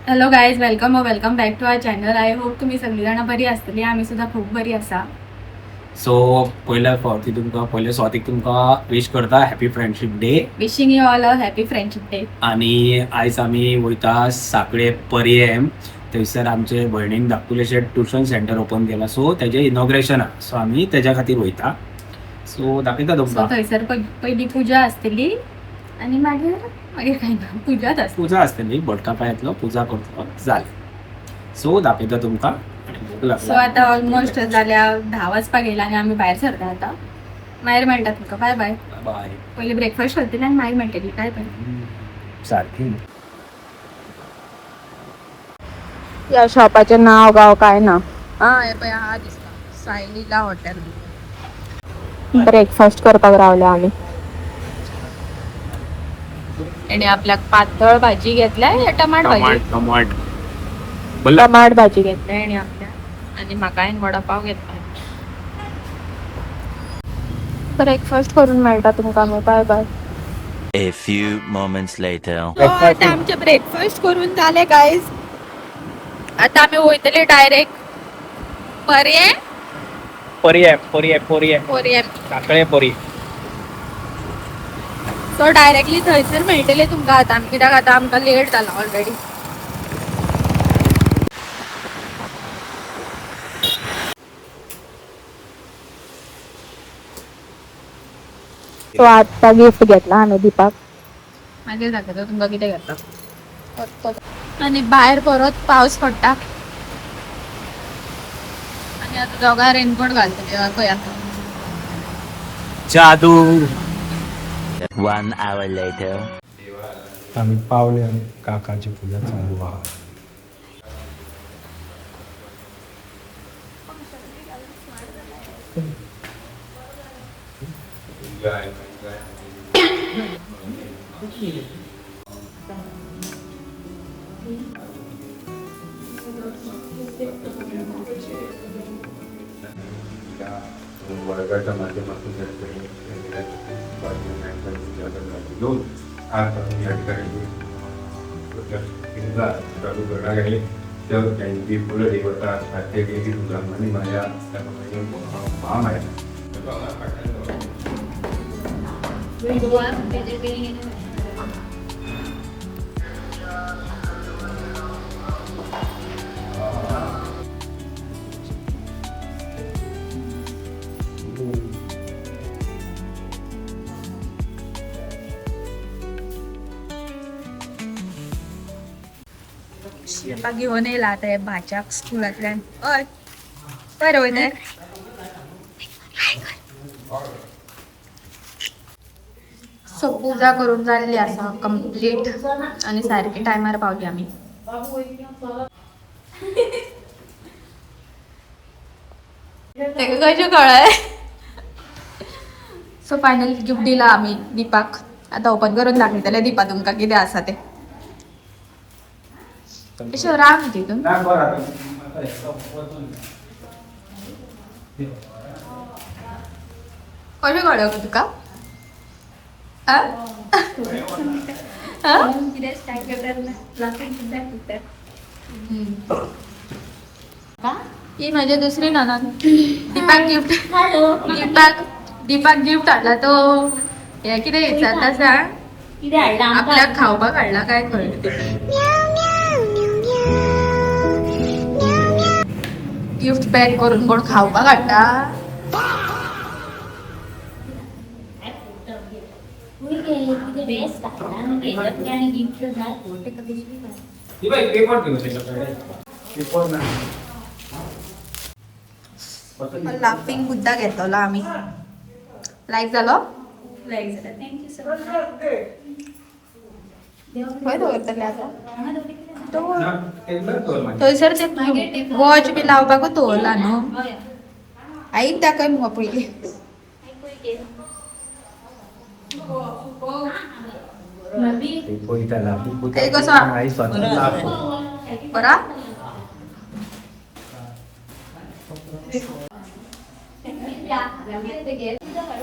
Hello guys, welcome back to our channel. I hope तुम्ही सगळी जाणां बरी आसतली. आमी सुद्धा खूप बरी आसा. सो पहिल्या स्वातीक तुमकां विश करता happy friendship day. Wishing you all a happy friendship day. आणि आयज आमी वयता साकळे पर्येम. थंयसर आमचे भयणीन धाकटुलेशें ट्युशन सेंटर ओपन केला, सो तेजें इनॉग्रेशन आहा. सो आमी तेज्या खातीर वयता. सो दाखयता सो तुमकां. थंयसर पयली पुजा आसतली आनी मागीर मागीर काय ना, पुजाच आसतली. पुजा आसतली, भटकापा येतलो, पुजा करतलो, जालें. सो दाखयता तुमकां. सो आतां ऑलमोस्ट जाल्या 10 वाजपाक येयला आनी आमी भायर सरता आतां. मागीर मेळटा तुमकां. Bye bye. बाय. पयलीं ब्रेकफास्ट करतली आनी मागीर मेळटली. Bye bye. सारकी. या शॉपाचें नाव गाव काय ना. हे पळय हा दिसता, सायलीला हॉटेल. ब्रेकफास्ट करपाक रावल्या आमी. तेणे आपल्याक पातळ भाजी घेतल्या, टमाट भाजी. टमाट भाजी घेतल्या आणि आपल्याक, आनी म्हाका वडा पाव घेतला. ब्रेकफास्ट करून मेळटा तुमकां. Bye bye. A few moments later. आता आमचे ब्रेकफास्ट करून जाले गाईज. आता आम्ही वयतले डायरेक्ट पर्येम. साकळे पर्ये. सो डायरेक्टली थंयसर मेळटले तुमकां आतां, कित्याक आतां आमकां लेट जाला ऑलरेडी. सो आत्ता गिफ्ट घेतला आमी दिपाक. मागीर दाखयता तुमकां कितें घेता. आनी भायर परत पावस पडटा आनी आतां दोगां रेनकोट घालतले. पळय आतां जादू. 1 hour later. आम्ही पावले आणि काकाची पूजा चालू आहे. वर्गाच्या माध्यमातून घेऊन आज या ठिकाणी चालू करणार आहे. तर त्यांची कुलदेवता साध्य केली तुझा म्हणे माझ्या माम आहे. शेताक घेऊन येयला आता भाच्याक स्कुलांतल्यान. हय बरें वयता. सो पूजा करून जाल्ली आसा कंप्लीट आनी सारकी टायमार पावली आमी. तेका कशें कळ्ळें. सो फायनली गिफ्ट दिला आमी दिपाक. आतां ओपन करून दाखयतले दिपा तुमकां कितें आसा तें. अशें राग तितून. कशें कळ्ळें तुका. ही माझी दुसरी ननद. दीपाक गिफ्ट हाडला. तो हे कितें विचारता सांग. आपल्याक खावपाक हाडला काय कळ्ळें. गिफ्ट पॅक करून कोण खावपाक हाडटा. लाफिंग बुद्धा घेतलो आमी. लाईक जालो. थंयसर ते वॉच बी लावपाकूच दवरला न्हू. आईक दाखय मुगो पयली. बरा.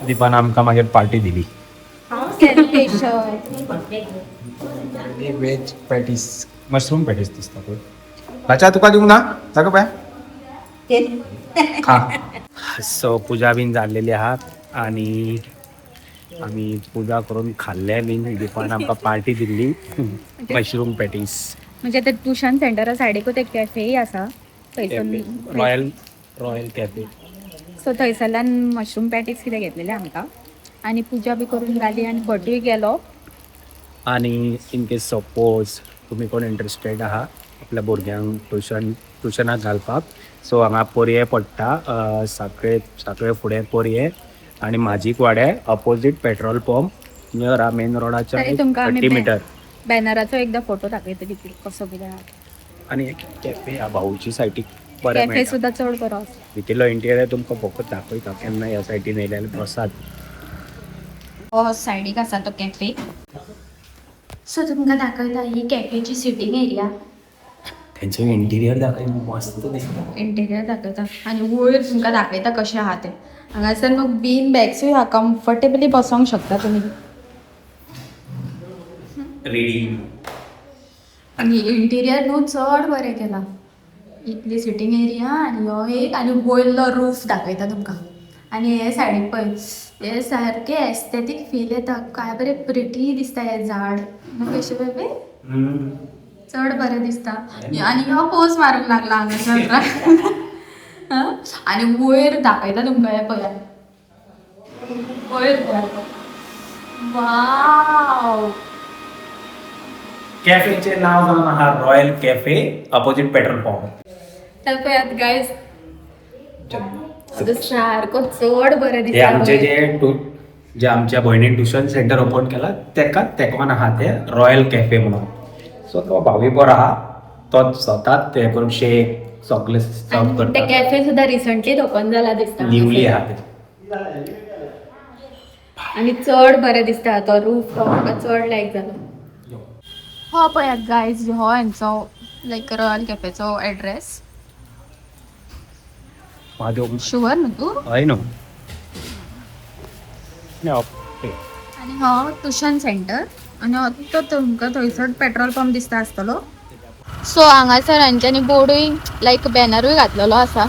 दीपान आमकां मागीर पार्टी दिली. Selfie special. Veg patties, mushroom patties दिसतात. भाच्या तुका देऊ ना जागा पाय खा. सो पूजा बीन जाल्लेली आहात आणि आम्ही पूजा करून खाल्ल्या बीन दिपान आमकां पार्टी दिल्ली मशरूम पॅटीस. म्हणजे ते ट्युशन सेंटरा सायडीकूच एक कॅफेय आसा रॉयल कॅफे. सो थंयसरल्यान मशरूम पॅटीस कितें घेतलेले आमकां आणि पूजा बी करून जाली आणि बर्थडे गेलो. आणि इन केस सपोज तुम्ही कोण इंटरेस्टेड आहात आपल्या भुरग्यांक ट्युशनाक घालपाक, सो हांगा पोरये पडटा साखळे फुडें पोरये आणि माझीक वाड्यार opposite petrol pump near main रोडाच्या तरी तुमकां 30 आमी मीटर. बॅनराचो एकदा फोटो दाखयता कितें कसो कितें आहा. आणि एक कॅफे हा भाऊची सायटीक बरें कॅफे मेळटा. सुद्दां चड बरो आसा. भितरलो इंटिरियर तुमकां फकत दाखयता केन्ना ह्या सायटीन येयल्यार प्रसाद. हो सायडीक आसा तो कॅफे. सो तुमकां दाखयता ही कॅफेची सिटींग एरिया. तेंचो इंटिरियर दाखय मस्त दिसता. इंटिरियर दाखयता आणि वयर तुमकां दाखयता कशें आहा तें. हांगासर मग बीन बॅग्सूय आहा, कम्फर्टेबली बसोंक शकता तुमी. रीडिंग आणि इंटिरियर न्हू चड बरें केला. इतली सिटींग एरिया आणि हो एक आणि वयलो रूफ दाखयता तुमकां. आणि हे सायडीक पळय हे सारकें एस्थेटीक फील येता. काय बरें प्रिटी दिसता हे झाड कशें बेबी चड बरें दिसता. आणि हो पोज मारूंक लागला हांगासर. आणि वयर दाखयता तुमकां हे पळय वयर वाव. कॅफेचे नाव जावन आहा royal cafe opposite petrol pump. तर पळयात गायज सारको चड बरें हे दिसता. आमचे जे आमच्या भयणीन ट्युशन सेंटर ओपन केला तेकान आहा ते रॉयल कॅफे म्हणून. सो तो भावी बरो आहा, तो स्वताच ते करून शेक सगळे सर्व ते करता. कॅफे सुद्धा रिसंटली ओपन जाला दिसता. न्यूली आहा ते. आणि चड बरें दिसता. तो रूफ म्हाका चड लायक जालो. हो पळयात गायज हो यांचो लायक रॉयल कॅफेचो एड्रेस. महादेव शुअर न्हू तू? हय न्हू. आणि हो ट्युशन सेंटर आणि हो तो तुमकां थंयसर पेट्रोल पंप दिसता आसतलो. सो हांगासर हांच्यांनी बोर्डूय लायक बॅनरूय घातलेलो आसा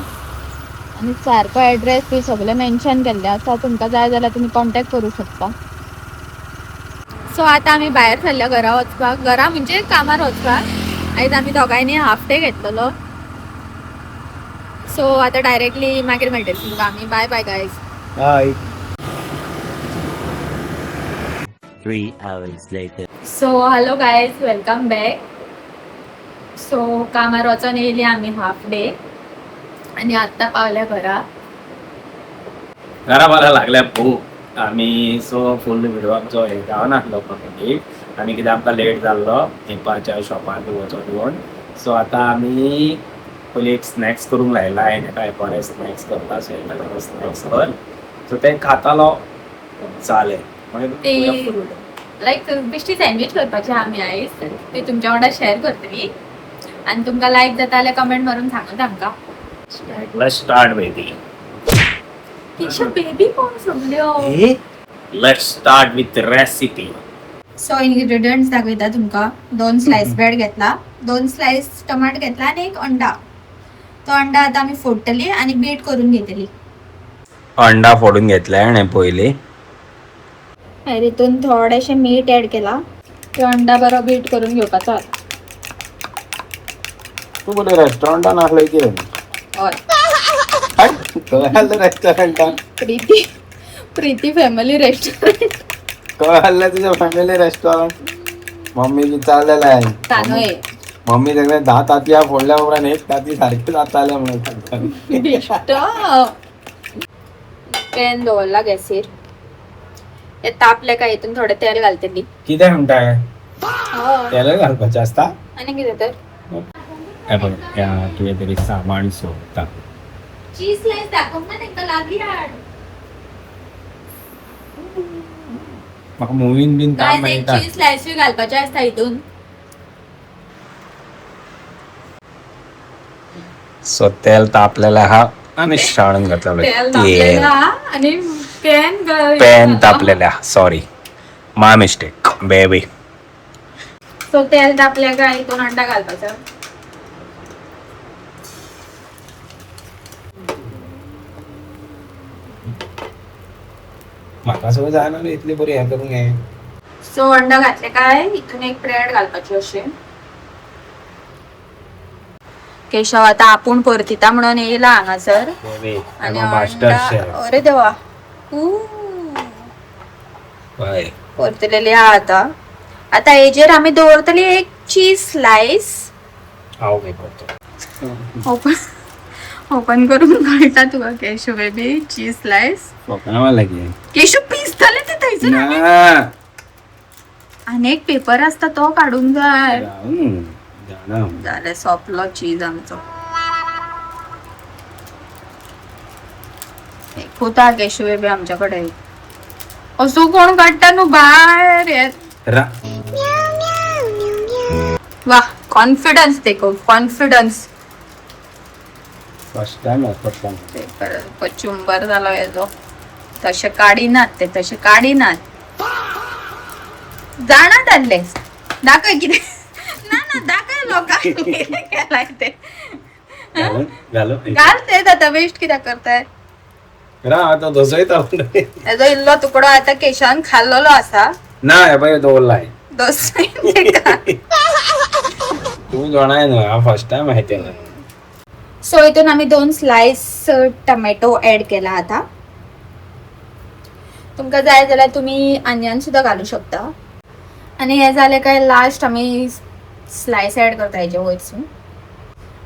आणि सारको एड्रेस बी सगळे मेन्शन केल्ले आसा. तुमकां जाय जाल्यार तुमी कॉन्टॅक्ट करूं शकता. सो आतां आमी भायर सरल्या घरा वचपाक. घरा म्हणजे कामार वचपाक. आयज आमी दोगांयनी हाफ डे घेतलेलो. सो आतां डायरेक्टली मागीर मेळटली तुमकां आमी. Bye bye guys. Hi. 3 hours later. So hello guys, welcome back. So कामार वचून येयली आमी हाफ डे आणि आत्तां पावल्या घरा. घरा बरा लागल्या खूब आमी. सो फुल विडोवाचो हे जावनासलो कंप्लीट आनी कितें आमकां लेट जाल्लो येवपाच्या शॉपार वचून येवन. सो आतां आमी पयलीं एक स्नॅक्स करूंक लायला. हांवें काय बरें स्नॅक्स करता स्नॅक्स कर. सो ते खातालो जालें. ते लायक बेश्टी सँडवीच करपाची आमी आयज. ते तुमच्या वांगडा शेअर करतली आणि तुमकां लायक जाता जाल्यार कमेंट मारून सांगत आमकां. Let's start baby. तिच्या बेबी कोण सगळ्यो. Let's start with the recipe. So ingredients दाखयता तुमकां. 2 स्लायस ब्रेड घेतला, 2 स्लायस टमाट घेतला आणि एक अंडा. तो अंडा आतां आमी फोडटली आणि बीट करून घेतली. अंडा फोडून घेतलाय आणि पयलीं हितून थोडेशें मीठ ऍड केला. तो अंडा बरो बीट करून घेवपाचो. तू बोले रेस्टॉरंटान आसलो की रेस्टॉरंटान प्रीती फॅमिली रेस्टॉरंट. कळलं तुझ्या फॅमिली रेस्टॉरंट. मम्मी विचारलेलं आहे. तानोय मम्मी सगळे 10 तांतयां फोडल्या उपरांत एक तांती सारखी जाताले म्हणून. पॅन दवरला गॅसीर. हे तापले काय हितून थोडे तेल घालतली. कितें म्हणटाय तेल घालपाचें आसता आनी कितें तर कितें तरी सामान सोदता. चीज स्लाइस दाखव ना तेंका लागली हाड. म्हाका मुवीन बीन काम गाइस एक मेळटा. चीज स्लाइस घालपाचे आसता हितून. सो तेल तापलेलं आहा आणि शाळून घातलेलं तेल तापलेलं आहा आणि पॅन पॅन तापलेलं आहा. सॉरी माय मिस्टेक बेबी. सो तेल तापल्या काय 2 अंडा घालपाचं. म्हाका सगळं जायना इतली बरी हे करून घे. सो अंडा घातले काय इथून एक ब्रेड घालपाची अशी. केशव आता आपण परतिता म्हणून येयला हांगासर आणि मास्टर अंडा शेफ. अरे देवा परतलेली हा आता. आता हेजेर आम्ही दवरतली एक चीज स्लाइस. हांव काय करतो. ओपन करून कळटा तुका केशव बेबी चीज स्लाइस. कोकणा लागी केशव पिसतले ते थंयसर ना आणि एक पेपर असता तो काढून जाय. जाणा झालं सोपलो चीज आमचो. एक होता केशव बेबी आमच्याकडे. असो कोण काढता नु बाहेर येत. वा कॉन्फिडन्स देखो कॉन्फिडन्स. फर्स्ट टाइम चुंबर झालो याचो. तसे काढीनात ते तसे काढीनात. जाणार आणलेस दाखव किती ना दाखव लोकांनी केलाय ते. घाल ते आता वेस्ट कित्या करताय. आता दोसयता त्याचा इल्लो तुकडो आता केशान खाल्लेलो असा ना हे पळय दवरलाय. तू जाणाय ना हा फर्स्ट टाइम आहे त्याला. सो इथून आम्ही 2 स्लाइस टमॅटो ऍड केला. आता तुमका जाय जाल्यार तुम्ही अनियन सुद्धा घालू शकता. आणि हे झाले काय लास्ट आम्ही स्लाइस ऍड करता हेजे वयरसून.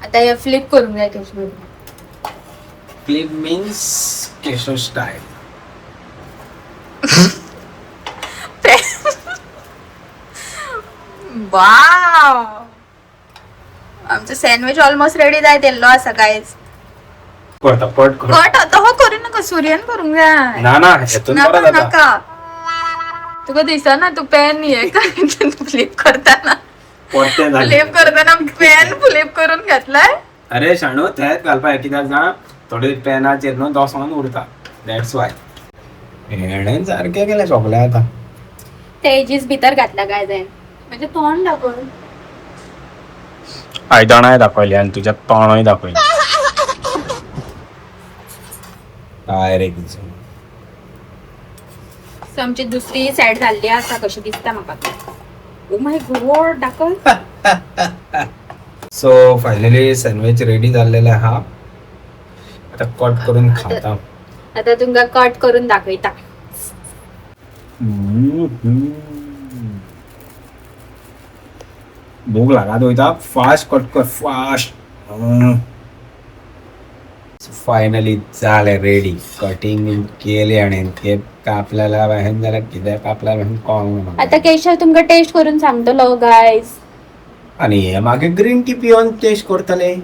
आता हे फ्लिप करून जाय Keshav. Flip means Keshav style. Wow आमचं सँडविच ऑलमोस्ट रेडी जाय तेल्लो असा गाईज. करता पट कर. कट आता हो करू नका सूर्यान करून घ्या. ना ना हेतून नका परत आता नका तुका दिसता ना तू पेन ये फ्लिप करताना. पडते झाले. फ्लिप करताना पेन फ्लिप करून घेतलाय. अरे शाणू त्यात घालपाक कित्याक जा थोडे पेनाचेर न्हू दोसोन उरता. दॅट्स वाय हेणेन सारकें केलें सोगलें आतां. तेजीस भितर घातला काय जाय म्हणजे तोंड दाखव. आयदनाय दाखयली आनी तुज्या तोंडय दाखयली. काय रे कितें. सो आमची दुसरी साइड झाली आता कशी दिसता म्हाका. ओ माय गॉड दाखव. सो फायनली सँडविच रेडी जाल्लेले आहा. आता कट करून खाता. आता तुमका कट करून दाखयता. भूक लागत वयता. फास्ट कट कर फास्ट. फायनली जाले रेडी. कटिंग केले आणि ते कापल्याला बहेन जाल्यार कितें कापल्या बहेन कळना. आता केशव तुमका टेस्ट करून सांगतलो गाइस. आणि हे मागे ग्रीन टी पिवन टेस्ट करतले.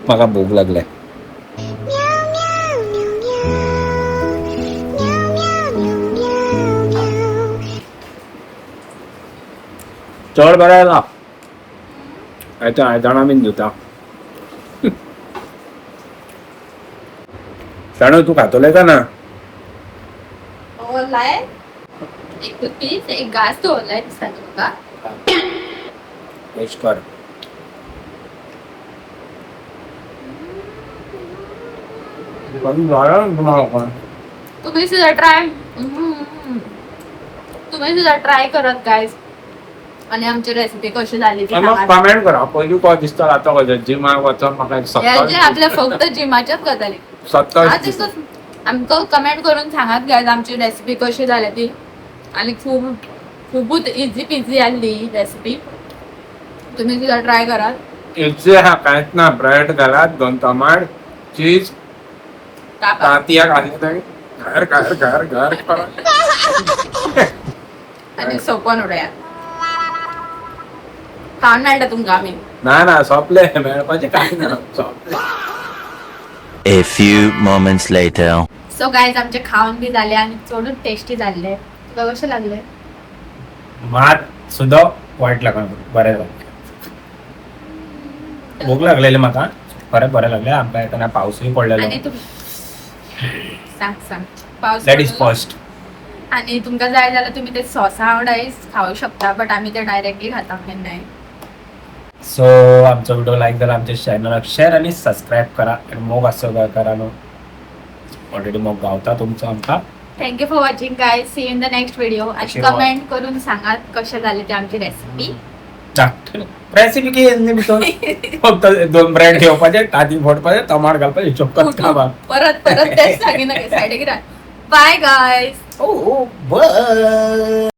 म्हाका भूक लागले. चड बरें येला. आयदनां बीन धुता. शाणू तू खातोले का ना. ओलाय एक पीस एक घास तो ओलाय दिसता तुमका. टेस्ट कर. तुम्ही सुद्धा ट्राय करत गाइस. आणि आमची रेसिपी कशी झाली ती सांगा. कमेंट करा. पयलीं काय दिसता आता कशें जिमाक वचोन म्हाका याचे आपल्या फक्त जिमाच्याच गजाली. आमकां कमेंट करून सांगात गाइस आमची रेसिपी कशी झाली ती. आणि खूपच इझी पिझी आली रेसिपी. तुम्ही सुद्धा ट्राय करा. इझी हा कांयच ना. ब्रेड घालात 2 टमाट चीज तांतयां घालीत घर घर घर घर करा. आणि सोपन उडया खाऊन नाही तुमका आम्ही. ना ना सोपले मेळपाचें कांय ना. सोपले. A few moments later. So guys आमचे खाऊन बी झाले आणि चडूच टेस्टी झाले. तुका कसे लागले. मात सुद्धा वाईट लागला. बरें लागले. भूक लागलेली म्हाका. बरें बरें लागले. आमकां येताना पावसूय पडलेलो. आणि तुम्ही सांग पाऊस दॅट इज फर्स्ट. आणि तुमका जाय जाल्यार तुम्ही ते सॉसा आवडायस खाऊ शकता बट आम्ही ते डायरेक्टली खाता नाही. सो आमचा व्हिडिओ लाईक करा, आमच्या चॅनलला शेअर आणि सबस्क्राईब करा आणि मग असं काय करा नो ऑलरेडी मग गावता तुमचं आमका. Thank you for watching guy. See in the next video आणि आशीर्वाद. कमेंट करून सांगा कशा झाली ती आमची रेसिपी. रेसिपी की भितर फक्त 2 ब्रेड घेवपाचे, ताती फोडपाचे, टमाट घालपाचे, चोपकात खावा. परत तेच सांगितलं साईड बाय गायस. ओ बाय.